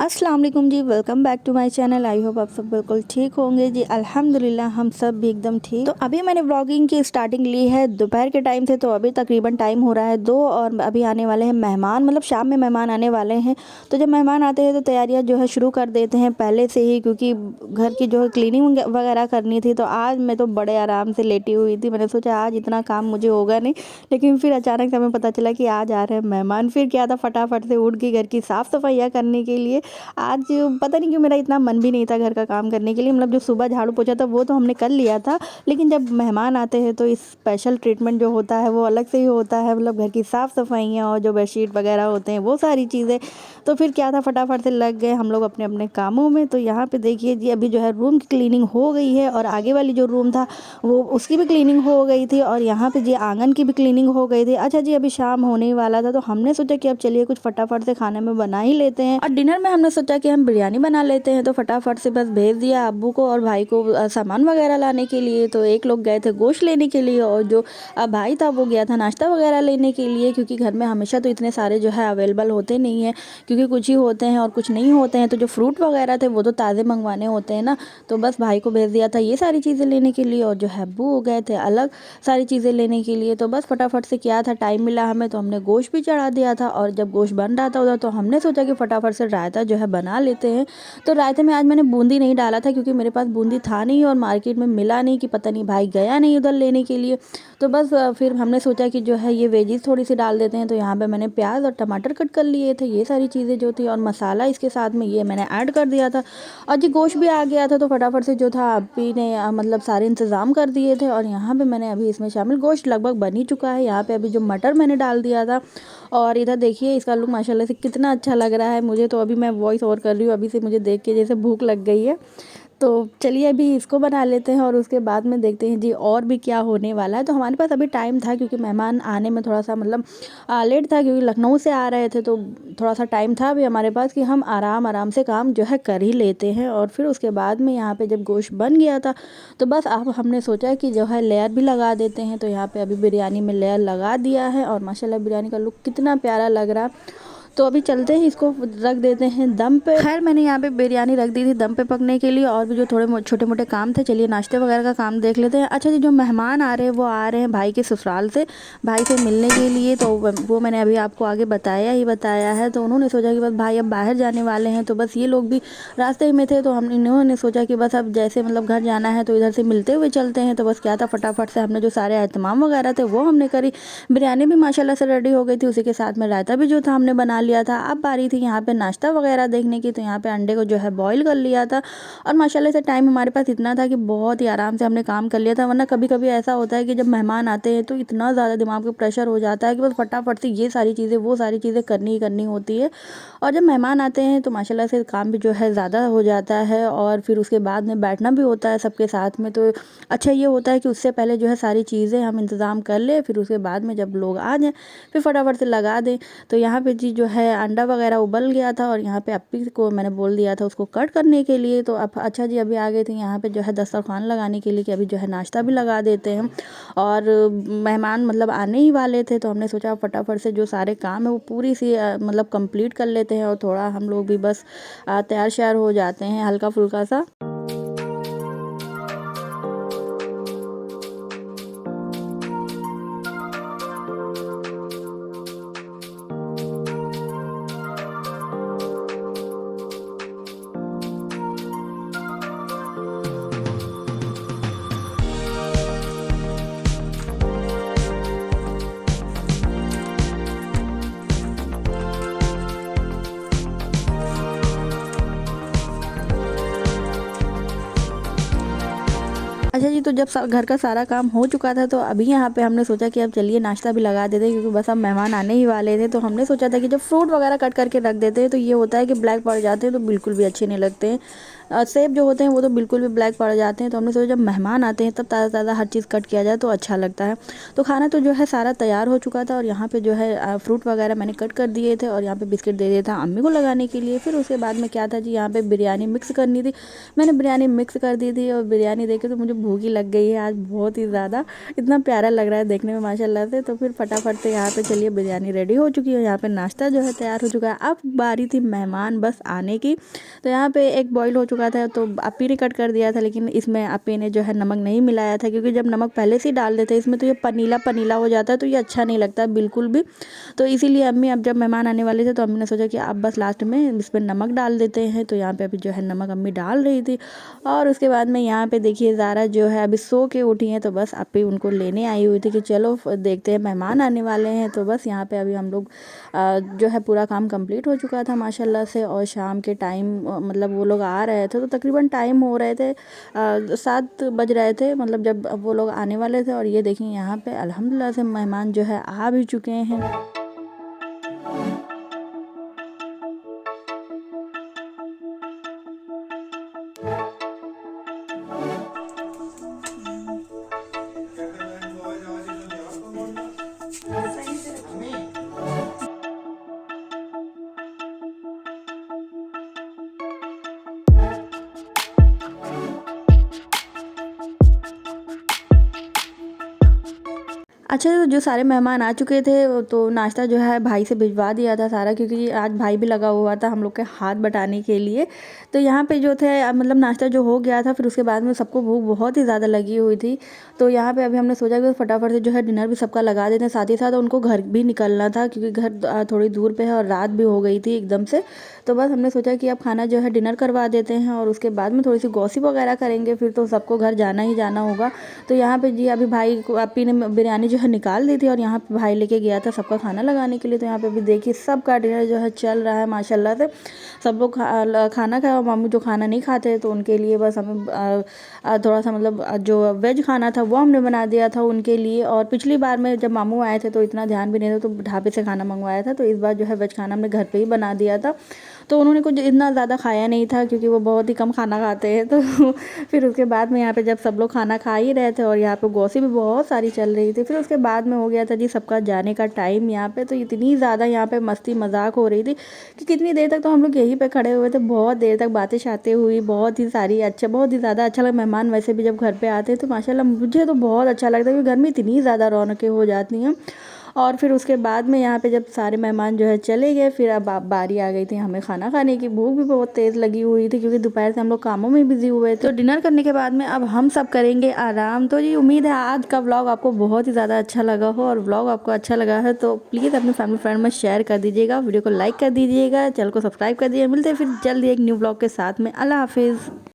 अस्सलाम वालेकुम जी। Welcome back to my channel. I hope आप सब बिल्कुल ठीक होंगे जी। अल्हम्दुलिल्लाह हम सब भी एकदम ठीक। तो अभी मैंने व्लॉगिंग की स्टार्टिंग ली है दोपहर के टाइम से, तो अभी तकरीबन टाइम हो रहा है 2 और अभी आने वाले हैं मेहमान, मतलब शाम में मेहमान आने वाले हैं। तो जब मेहमान आते हैं तो तैयारियाँ जो है शुरू कर देते हैं पहले से ही, क्योंकि घर की जो है क्लीनिंग वगैरह करनी थी। तो आज मैं तो बड़े आराम से लेटी हुई थी। मैंने सोचा आज इतना काम मुझे होगा नहीं, लेकिन फिर अचानक से हमें पता चला कि आज आ रहे हैं मेहमान। फिर क्या था, फटाफट से उठ गई घर की साफ़ सफाइयाँ करने के लिए। आज पता नहीं क्यों मेरा इतना मन भी नहीं था घर का काम करने के लिए, मतलब जो सुबह झाड़ू पोछा था वो तो हमने कर लिया था, लेकिन जब मेहमान आते हैं तो इस स्पेशल ट्रीटमेंट जो होता है वो अलग से ही होता है। मतलब घर की साफ़ सफाइयाँ और जो बेडशीट वगैरह होते हैं वो सारी चीज़ें। तो फिर क्या था, फटाफट से लग गए हम लोग अपने अपने कामों में। तो यहाँ पे देखिए जी, अभी जो है रूम की क्लीनिंग हो गई है और आगे वाली जो रूम था वो उसकी भी क्लीनिंग हो गई थी, और यहाँ पे जी आंगन की भी क्लीनिंग हो गई थी। अच्छा जी, अभी शाम होने ही वाला था तो हमने सोचा कि अब चलिए कुछ फटाफट से खाने में बना ही लेते हैं। और डिनर में हमने सोचा कि हम बिरयानी बना लेते हैं। तो फटाफट से बस भेज दिया अब्बू को और भाई को सामान वगैरह लाने के लिए। तो एक लोग गए थे गोश्त लेने के लिए और जो भाई था वो गया था नाश्ता वगैरह लेने के लिए, क्योंकि घर में हमेशा तो इतने सारे जो है अवेलेबल होते नहीं हैं, क्योंकि कुछ ही होते हैं और कुछ नहीं होते हैं। तो जो फ्रूट वगैरह थे वो तो ताज़े मंगवाने होते हैं ना। तो बस भाई को भेज दिया था ये सारी चीज़ें लेने के लिए, और जो है अब्बू हो गए थे अलग सारी चीज़ें लेने के लिए। तो बस फटाफट से क्या था, टाइम मिला हमें तो हमने गोश्त भी चढ़ा दिया था। और जब गोश्त बन रहा था उधर तो हमने सोचा कि फटाफट से रायता जो है बना लेते हैं। तो रायते में आज मैंने बूंदी नहीं डाला था, क्योंकि मेरे पास बूंदी था नहीं और मार्केट में मिला नहीं, कि पता नहीं भाई गया नहीं उधर लेने के लिए। तो बस फिर हमने सोचा कि जो है ये वेजीज थोड़ी सी डाल देते हैं। तो यहाँ पे मैंने प्याज और टमाटर कट कर लिए थे, ये सारी चीज़ें जो थी, और मसाला इसके साथ में ये मैंने ऐड कर दिया था। और जी गोश्त भी आ गया था तो फटाफट से जो था अभी ने मतलब सारे इंतज़ाम कर दिए थे। और यहाँ पे मैंने अभी इसमें शामिल, गोश्त लगभग बन ही चुका है। यहाँ पे अभी जो मटर मैंने डाल दिया था, और इधर देखिए इसका लुक माशाल्लाह से कितना अच्छा लग रहा है मुझे। तो अभी मैं वॉइस ओवर कर रही हूँ, अभी से मुझे देख के जैसे भूख लग गई है। तो चलिए अभी इसको बना लेते हैं और उसके बाद में देखते हैं जी और भी क्या होने वाला है। तो हमारे पास अभी टाइम था, क्योंकि मेहमान आने में थोड़ा सा मतलब लेट था, क्योंकि लखनऊ से आ रहे थे। तो थोड़ा सा टाइम था अभी हमारे पास कि हम आराम आराम से काम जो है कर ही लेते हैं। और फिर उसके बाद में यहाँ पे जब गोश्त बन गया था तो बस अब हमने सोचा कि जो है लेयर भी लगा देते हैं। तो यहाँ पे अभी बिरयानी में लेयर लगा दिया है और माशाल्लाह बिरयानी का लुक कितना प्यारा लग रहा है। तो अभी चलते हैं, इसको रख देते हैं दम पे। खैर मैंने यहाँ पे बिरयानी रख दी थी दम पे पकने के लिए, और भी जो थोड़े छोटे मोटे काम थे, चलिए नाश्ते वगैरह का काम देख लेते हैं। अच्छा जी, जो मेहमान आ रहे हैं वो आ रहे हैं भाई के ससुराल से, भाई से मिलने के लिए। तो वो मैंने अभी आपको आगे बताया है। तो उन्होंने सोचा कि बस भाई अब बाहर जाने वाले हैं, तो बस ये लोग भी रास्ते में थे। तो हम इन्होंने सोचा कि बस अब जैसे मतलब घर जाना है तो इधर से मिलते हुए चलते हैं। तो बस क्या था, फटाफट से हमने जो सारे एहतमाम वगैरह थे वो हमने करी। बिरयानी भी माशाल्लाह से रेडी हो गई थी, उसी के साथ में रायता भी जो था हमने बना लिया था। अब बारी थी यहाँ पे नाश्ता वगैरह देखने की। तो यहाँ पे अंडे को जो है बॉईल कर लिया था, और माशाल्लाह से टाइम हमारे पास इतना था कि बहुत ही आराम से हमने काम कर लिया था। वरना कभी कभी ऐसा होता है कि जब मेहमान आते हैं तो इतना ज़्यादा दिमाग पे प्रेशर हो जाता है कि बस फटाफट से ये सारी चीज़ें वो सारी चीज़ें करनी ही करनी होती है। और जब मेहमान आते हैं तो माशाल्लाह से काम भी जो है ज़्यादा हो जाता है, और फिर उसके बाद में बैठना भी होता है सबके साथ में। तो अच्छा ये होता है कि उससे पहले जो है सारी चीज़ें हम इंतज़ाम कर ले, फिर उसके बाद में जब लोग आ जाएँ फिर फटाफट से लगा दें। तो यहाँ पे जी जो है अंडा वगैरह उबल गया था, और यहाँ पे अप्पी को मैंने बोल दिया था उसको कट करने के लिए। तो अब अच्छा जी अभी आ गए थे यहाँ पे जो है दस्तरखान लगाने के लिए, कि अभी जो है नाश्ता भी लगा देते हैं। और मेहमान मतलब आने ही वाले थे, तो हमने सोचा फटाफट से जो सारे काम है वो पूरी सी मतलब कंप्लीट कर लेते हैं, और थोड़ा हम लोग भी बस तैयार श्यार हो जाते हैं हल्का फुल्का सा। अच्छा जी, तो जब घर का सारा काम हो चुका था तो अभी यहाँ पे हमने सोचा कि अब चलिए नाश्ता भी लगा देते हैं, क्योंकि बस अब मेहमान आने ही वाले थे। तो हमने सोचा था कि जब फ्रूट वगैरह कट करके रख देते हैं तो ये होता है कि ब्लैक पड़ जाते हैं, तो बिल्कुल भी अच्छे नहीं लगते हैं। सेब जो होते हैं वो तो बिल्कुल भी ब्लैक पड़ जाते हैं। तो हमने सोचा जब मेहमान आते हैं तब ताज़ा ताज़ा हर चीज़ कट किया जाए तो अच्छा लगता है। तो खाना तो जो है सारा तैयार हो चुका था, और यहाँ पे जो है फ्रूट वगैरह मैंने कट कर दिए थे, और यहाँ पे बिस्किट दे दिया था अम्मी को लगाने के लिए। फिर उसके बाद में क्या था जी, यहाँ पे बिरयानी मिक्स करनी थी, मैंने बिरयानी मिक्स कर दी थी। और बिरयानी देख के तो मुझे भूख ही लग गई है आज बहुत ही ज़्यादा, इतना प्यारा लग रहा है देखने में माशाल्लाह से। तो फिर फटाफट से यहाँ पे चलिए बिरयानी रेडी हो चुकी है, यहाँ पे नाश्ता जो है तैयार हो चुका है। अब बारी थी मेहमान बस आने की। तो यहाँ पे एक बॉईल हो चुका था तो अपी ने कट कर दिया था, लेकिन इसमें अपी ने जो है नमक नहीं मिलाया था, क्योंकि जब नमक पहले से ही डाल देते हैं इसमें तो ये पनीला पनीला हो जाता है, तो ये अच्छा नहीं लगता बिल्कुल भी। तो इसीलिए अम्मी अब जब मेहमान आने वाले थे तो अम्मी ने सोचा कि अब बस लास्ट में इसमें नमक डाल देते हैं। तो यहाँ पे अभी जो है नमक अम्मी डाल रही थी। और उसके बाद में यहाँ पे देखिए ज़ारा जो है अभी सो के उठी हैं, तो बस अपी उनको लेने आई हुई थी कि चलो देखते हैं मेहमान आने वाले हैं। तो बस यहाँ पे अभी हम लोग जो है पूरा काम कंप्लीट हो चुका था माशाल्लाह से। और शाम के टाइम मतलब वो लोग आ रहे थे तो तकरीबन टाइम हो रहे थे 7 बज रहे थे, मतलब जब वो लोग आने वाले थे। और ये देखिए यहाँ पे अल्हम्दुलिल्लाह से मेहमान जो है आ भी चुके हैं। अच्छा, तो जो सारे मेहमान आ चुके थे तो नाश्ता जो है भाई से भिजवा दिया था सारा, क्योंकि आज भाई भी लगा हुआ था हम लोग के हाथ बटाने के लिए। तो यहाँ पे जो थे मतलब नाश्ता जो हो गया था, फिर उसके बाद में सबको भूख बहुत ही ज़्यादा लगी हुई थी। तो यहाँ पे अभी हमने सोचा कि फटाफट से जो है डिनर भी सबका लगा देते हैं, साथ ही साथ उनको घर भी निकलना था क्योंकि घर थोड़ी दूर पे है और रात भी हो गई थी एकदम से। तो बस हमने सोचा कि अब खाना जो है डिनर करवा देते हैं और उसके बाद में थोड़ी सी गॉसिप वगैरह करेंगे, फिर तो सबको घर जाना ही जाना होगा। तो यहाँ पे जी अभी भाई को अपी ने बिरयानी जो है निकाल दी थी और यहाँ पे भाई लेके गया था सबका खाना लगाने के लिए। तो यहाँ पे अभी देखिए सबका डिनर जो है चल रहा है माशाल्लाह से। सब लोग खाना खाया और मामू जो खाना नहीं खाते तो उनके लिए बस हमें थोड़ा सा मतलब जो वेज खाना था वो हमने बना दिया था उनके लिए। और पिछली बार में जब मामू आए थे तो इतना ध्यान भी नहीं था, तो ढाबे से खाना मंगवाया था। तो इस बार जो है वेज खाना हमने घर पे ही बना दिया था। तो उन्होंने कुछ इतना ज़्यादा खाया नहीं था क्योंकि वो बहुत ही कम खाना खाते हैं। तो फिर उसके बाद में यहाँ पे जब सब लोग खाना खा ही रहे थे और यहाँ पे गॉसिप भी बहुत सारी चल रही थी, फिर उसके बाद में हो गया था जी सबका जाने का टाइम यहाँ पे। तो इतनी ज़्यादा यहाँ पे मस्ती मजाक हो रही थी कि कितनी देर तक तो हम लोग यहीं पे खड़े हुए थे, बहुत देर तक बातें शातें हुई, बहुत ही सारी अच्छा बहुत ही ज़्यादा अच्छा लगा। मेहमान वैसे भी जब घर पे आते हैं तो माशाल्लाह मुझे तो बहुत अच्छा लगता है क्योंकि घर में इतनी ज़्यादा रौनकें हो जाती हैं। और फिर उसके बाद में यहाँ पे जब सारे मेहमान जो है चले गए, फिर अब बारी आ गई थी हमें खाना खाने की। भूख भी बहुत तेज़ लगी हुई थी क्योंकि दोपहर से हम लोग कामों में बिजी हुए थे। तो डिनर करने के बाद में अब हम सब करेंगे आराम। तो जी उम्मीद है आज का व्लॉग आपको बहुत ही ज़्यादा अच्छा लगा हो, और व्लॉग आपको अच्छा लगा है तो प्लीज़ अपने फैमिली फ्रेंड में शेयर कर दीजिएगा, वीडियो को लाइक कर दीजिएगा, चैनल को सब्सक्राइब कर दीजिए। मिलते हैं फिर जल्दी एक न्यू व्लॉग के साथ में। अल्लाह हाफिज़।